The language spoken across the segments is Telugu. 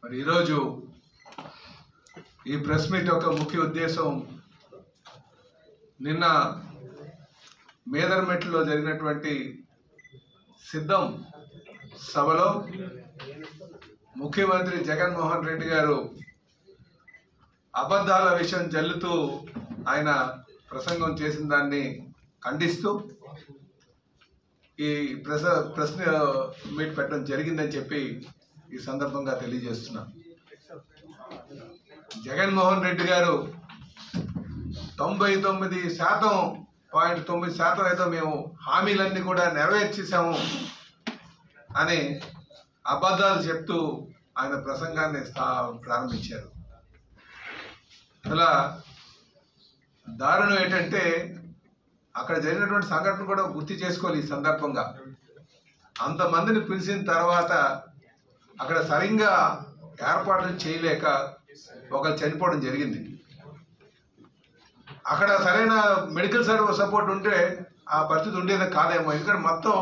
మరి ఈరోజు ఈ ప్రెస్ మీట్ యొక్క ముఖ్య ఉద్దేశం నిన్న మేదరమెట్లో జరిగినటువంటి సిద్ధం సభలో ముఖ్యమంత్రి జగన్మోహన్ రెడ్డి గారు అబద్ధాల విషయం జల్లుతూ ఆయన ప్రసంగం చేసిన దాన్ని ఖండిస్తూ ఈ ప్రెస్ మీట్ పెట్టడం జరిగిందని చెప్పి ఈ సందర్భంగా తెలియజేస్తున్నా. జగన్మోహన్ రెడ్డి గారు 99.9% అయితే మేము హామీలన్నీ కూడా నెరవేర్చేసాము అని అబద్ధాలు చెప్తూ ఆయన ప్రసంగాన్ని ప్రారంభించారు. అలా దారుణం ఏంటంటే అక్కడ జరిగినటువంటి సంఘటన కూడా గుర్తు చేసుకోవాలి. ఈ సందర్భంగా అంతమందిని పిలిచిన తర్వాత అక్కడ సరిగ్గా ఏర్పాట్లు చేయలేక ఒకరు చనిపోవడం జరిగింది. అక్కడ సరైన మెడికల్ సపోర్ట్ ఉంటే ఆ పరిస్థితి ఉండేది కాదేమో. ఎందుకంటే మొత్తం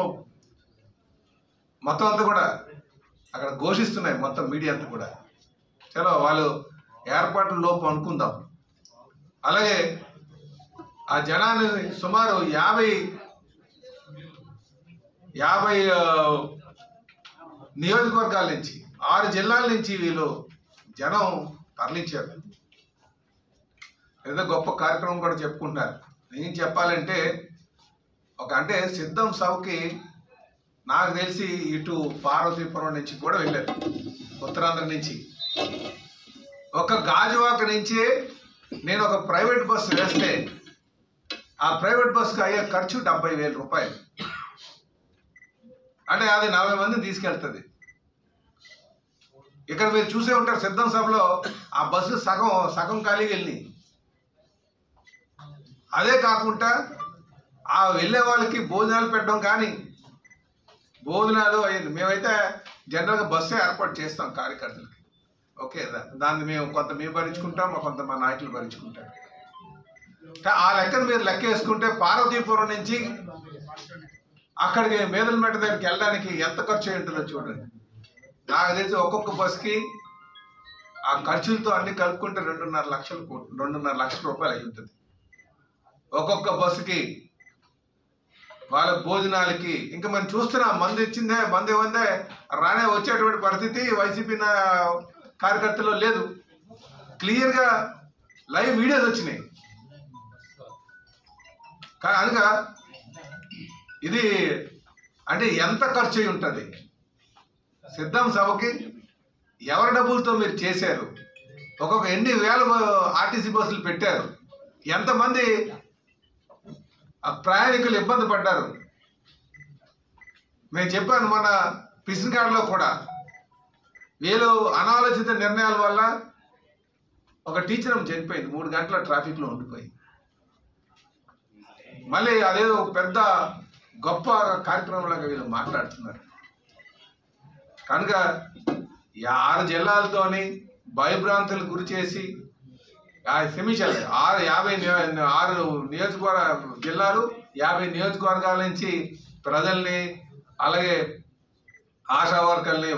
అంతా కూడా అక్కడ ఘోషిస్తున్నాయి, మొత్తం మీడియా అంతా కూడా. చలో వాళ్ళు ఏర్పాట్ల లోపు అనుకుందాం. అలాగే ఆ జనాన్ని సుమారు 50 నియోజకవర్గాల నుంచి 6 జిల్లాల నుంచి వీళ్ళు జనం తరలించారు. ఏదో గొప్ప కార్యక్రమం కూడా చెప్పుకుంటున్నారు. నేను చెప్పాలంటే అంటే సిద్ధం సభకి నాకు తెలిసి ఇటు పార్వతీపురం నుంచి కూడా వెళ్ళారు, ఉత్తరాంధ్ర నుంచి. ఒక గాజువాక నుంచి నేను ఒక ప్రైవేట్ బస్సు వేస్తే ఆ ప్రైవేట్ బస్సుకు అయ్యే ఖర్చు 70,000 రూపాయలు. అంటే అది 40 మందిని తీసుకెళ్తుంది. ఇక్కడ మీరు చూసే ఉంటారు, సిద్ధం సభలో ఆ బస్సు సగం ఖాళీకి వెళ్ళి. అదే కాకుండా ఆ వెళ్ళే వాళ్ళకి భోజనాలు పెట్టడం కానీ భోజనాలు మేమైతే జనరల్గా బస్సే ఏర్పాటు చేస్తాం కార్యకర్తలకి. ఓకే, దాన్ని కొంత మేము భరించుకుంటాం, కొంత మా నాయకులు భరించుకుంటాం. ఆ లెక్కను మీరు లెక్క వేసుకుంటే పార్వతీపురం నుంచి అక్కడికి మేదలమెట్ట దగ్గరికి వెళ్ళడానికి ఎంత ఖర్చు అయి ఉంటుందో చూడండి. నాకు తెలిసి ఒక్కొక్క బస్కి ఆ ఖర్చులతో అన్ని కలుపుకుంటే 2.5 లక్షల రూపాయలు అయి ఉంటుంది ఒక్కొక్క బస్సుకి. వాళ్ళ భోజనాలకి ఇంకా మనం చూస్తున్నాం, మంది ఇవ్వందే రానే వచ్చేటువంటి పరిస్థితి వైసీపీ కార్యకర్తల్లో లేదు. క్లియర్గా లైవ్ వీడియోస్ వచ్చినాయి. కనుక ఇది అంటే ఎంత ఖర్చు అయి ఉంటుంది సిద్ధం సభకి? ఎవరి డబ్బులతో మీరు చేశారు? ఒక్కొక్క ఎన్ని వేల ఆర్టీసీ బస్సులు పెట్టారు? ఎంతమంది ప్రయాణికులు ఇబ్బంది పడ్డారు? నేను చెప్పాను మన పిసినకాడలో కూడా వీళ్ళు అనాలోచిత నిర్ణయాల వల్ల ఒక టీచర్ చనిపోయింది, 3 గంటల ట్రాఫిక్లో ఉండిపోయి. మళ్ళీ అదేదో పెద్ద గొప్ప కార్యక్రమంలాగా వీళ్ళు మాట్లాడుతున్నారు. కనుక 6 జిల్లాలతోని భయభ్రాంతులు గురి చేసి క్షమించాలి 6 జిల్లాలు 50 నియోజకవర్గాల నుంచి ప్రజల్ని అలాగే ఆశా వర్కర్ని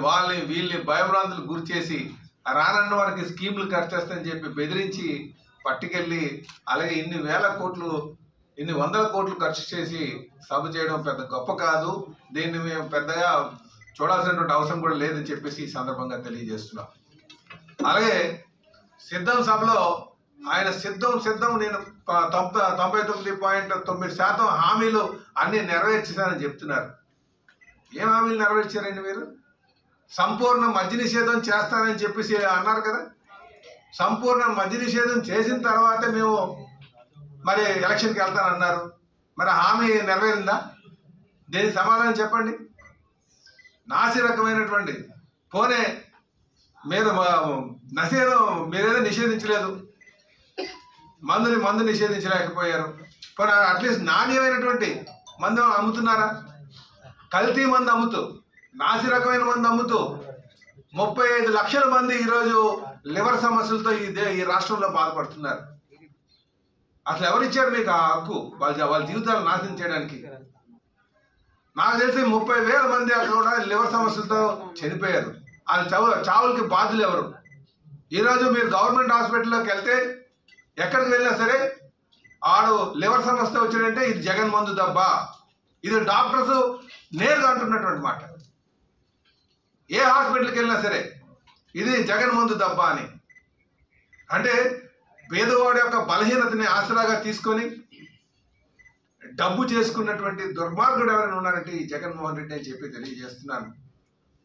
వీళ్ళని భయభ్రాంతులు గురి చేసి రానన్న వారికి స్కీములు ఖర్చు చేస్తాయని చెప్పి బెదిరించి పట్టుకెళ్ళి అలాగే ఇన్ని వందల కోట్లు ఖర్చు చేసి సభ చేయడం పెద్ద గొప్ప కాదు. దీన్ని మేము పెద్దగా చూడాల్సినటువంటి అవసరం కూడా లేదని చెప్పేసి ఈ సందర్భంగా తెలియజేస్తున్నాం. అలాగే సిద్ధం సభలో ఆయన సిద్ధం నేను 99.9% హామీలు అన్నీ నెరవేర్చారని చెప్తున్నారు. ఏం హామీలు నెరవేర్చారండి మీరు? సంపూర్ణ మద్య నిషేధం చేస్తారని చెప్పేసి అన్నారు కదా. సంపూర్ణ మద్య నిషేధం చేసిన తర్వాత మేము మరి ఎలక్షన్కి వెళ్తానన్నారు. మరి హామీ నెరవేరిందా? దీనికి సమాధానం చెప్పండి. నాసి రకమైనటువంటి పోనే మీరు మీరేదో నిషేధించలేదు, మందు నిషేధించలేకపోయారు. పోనీ అట్లీస్ట్ నాణ్యమైనటువంటి మందు అమ్ముతున్నారా? కల్తీ మందు అమ్ముతూ, నాసి రకమైన మందు అమ్ముతూ 35 లక్షల మంది ఈరోజు లివర్ సమస్యలతో ఈ రాష్ట్రంలో బాధపడుతున్నారు. అసలు ఎవరిచ్చారు మీకు ఆ హక్కు వాళ్ళ జీవితాలు నాశనం చేయడానికి? నాకు తెలిసి 30,000 మంది అక్కడ కూడా లివర్ సమస్యలతో చనిపోయారు. వాళ్ళ చావులకి బాధ్యులు ఎవరు? ఈరోజు మీరు గవర్నమెంట్ హాస్పిటల్లోకి వెళ్తే ఎక్కడికి వెళ్ళినా సరే ఆడు లివర్ సమస్య వచ్చాడంటే ఇది జగన్ మందు దబ్బా. ఇది డాక్టర్స్ నేరుగా అంటున్నటువంటి మాట. ఏ హాస్పిటల్కి వెళ్ళినా సరే ఇది జగన్ మందు దబ్బా అని. అంటే పేదవాడి యొక్క బలహీనతని ఆసరాగా తీసుకొని డబ్బు చేసుకున్నటువంటి దుర్మార్గుడు ఎవరైనా ఉన్నారంటే ఈ జగన్మోహన్ రెడ్డి అని చెప్పి తెలియజేస్తున్నాను.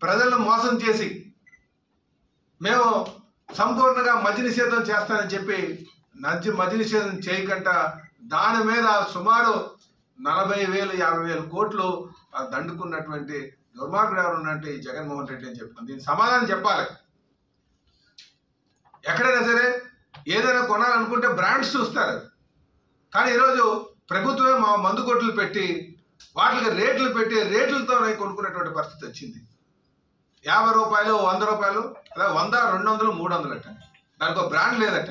ప్రజలను మోసం చేసి మేము సంపూర్ణంగా మద్య నిషేధం చేస్తానని చెప్పి మద్య నిషేధం చేయకుండా దాని మీద సుమారు 40,000 50,000 కోట్లు దండుకున్నటువంటి దుర్మార్గుడు ఎవరు ఉన్నారంటే ఈ జగన్మోహన్ రెడ్డి అని చెప్తాను. దీనికి సమాధానం చెప్పాలి. ఎక్కడైనా సరే ఏదైనా కొనాలనుకుంటే బ్రాండ్స్ చూస్తారు, కానీ ఈరోజు ప్రభుత్వమే మా మందు కొట్లు పెట్టి వాటికి రేట్లు పెట్టి రేట్లతోనే కొనుక్కునేటువంటి పరిస్థితి వచ్చింది. 50 రూపాయలు 100 రూపాయలు అలా 100 200 300 అట్ట. దానికి ఒక బ్రాండ్ లేదట.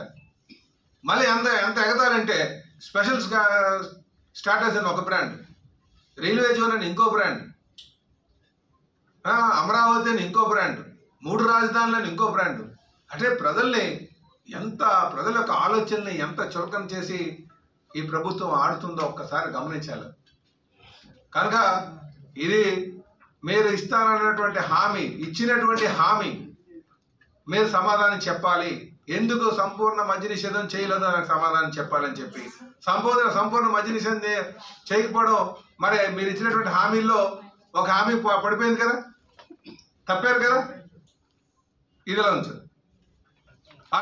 మళ్ళీ ఎంత ఎగతారంటే స్పెషల్ స్టాటస్ అని ఒక బ్రాండ్, రైల్వే జోన్ అని ఇంకో బ్రాండ్, అమరావతి అని ఇంకో బ్రాండ్, 3 రాజధానులని ఇంకో బ్రాండ్. అంటే ప్రజల యొక్క ఆలోచనని ఎంత చులకన చేసి ఈ ప్రభుత్వం ఆడుతుందో ఒక్కసారి గమనించాలి. కనుక ఇది మీరు ఇస్తానన్నటువంటి హామీ, ఇచ్చినటువంటి హామీ మీరు సమాధానం చెప్పాలి. ఎందుకు సంపూర్ణ మద్య నిషేధం చేయలేదో నాకు సమాధానం చెప్పాలని చెప్పి సంపూర్ణ మద్య నిషేధం చేయకపోవడం మరి మీరు ఇచ్చినటువంటి హామీల్లో ఒక హామీ పడిపోయింది కదా, తప్పారు కదా, ఇదిలా ఉంచు.